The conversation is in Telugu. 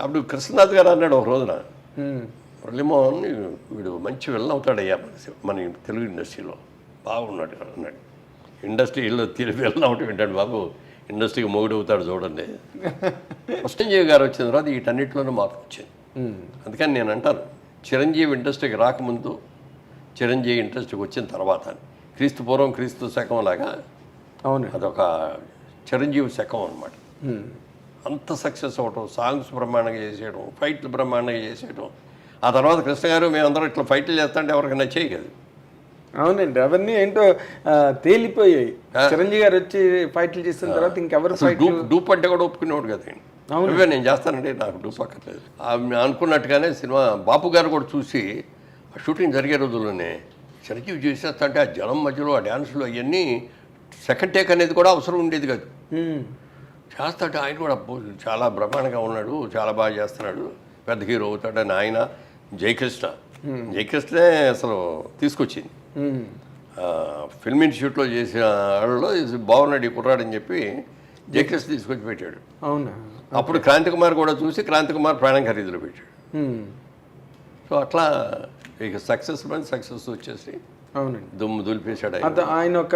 అప్పుడు కృష్ణనాథ్ గారు అన్నాడు ఒక రోజున, మురళీమోహన్ వీడు మంచి విలన్ అవుతాడయ్యా మన తెలుగు ఇండస్ట్రీలో, బాగున్నాడు అన్నాడు. ఇండస్ట్రీలో విలన్ అవటం ఏంటంటే బాబు, ఇండస్ట్రీకి మొగుడు అవుతాడు చూడండి. చిరంజీవి గారు వచ్చిన తర్వాత వీటన్నిటిలోనూ మార్పు వచ్చింది. అందుకని నేను అంటాను, చిరంజీవి ఇండస్ట్రీకి రాకముందు, చిరంజీవి ఇండస్ట్రీకి వచ్చిన తర్వాత, క్రీస్తు పూర్వం క్రీస్తు శకం లాగా అవును, అదొక చిరంజీవి శకం అనమాట. అంత సక్సెస్ అవ్వటం, సాంగ్స్ బ్రహ్మాండంగా చేసేయడం, ఫైట్లు బ్రహ్మాండంగా చేసేయడం. ఆ తర్వాత కృష్ణ గారు మేమందరం ఇట్లా ఫైట్లు చేస్తుంటే ఎవరికి నచ్చేయి కదా. అవునండి, అవన్నీ ఏంటో తేలిపోయాయి. చిరంజీవి గారు వచ్చి ఫైట్లు చేసిన తర్వాత ఇంకెవరు డూప్ అంటే కూడా ఒప్పుకునేవాడు కదండి. నువ్వే నేను చేస్తానంటే నాకు డూప్ అక్కర్లేదు అనుకున్నట్టుగానే సినిమా బాపు గారు కూడా చూసి, ఆ షూటింగ్ జరిగే రోజుల్లోనే చిరంజీవి చేసేస్తా అంటే ఆ జనం మధ్యలో ఆ డ్యాన్సులు అవన్నీ సెకండ్ టేక్ అనేది కూడా అవసరం ఉండేది కాదు. చేస్తాడు ఆయన కూడా, చాలా బ్రహ్మాండంగా ఉన్నాడు, చాలా బాగా చేస్తున్నాడు, పెద్ద హీరో అవుతాడని ఆయన. జయకృష్ణే అసలు తీసుకొచ్చింది. ఫిల్మ్ ఇన్స్టిట్యూట్లో చేసిన వాళ్ళలో బాగున్నాడు ఈ కుర్రాడని చెప్పి జయకృష్ణ తీసుకొచ్చి పెట్టాడు. అవునా? అప్పుడు క్రాంతి కుమార్ కూడా చూసి క్రాంతి కుమార్ ప్రాణం ఖరీదులో పెట్టాడు. సో అట్లా ఇక సక్సెస్ వచ్చేసి అవునండి దుమ్ము దులిపేశాడు ఆయన ఒక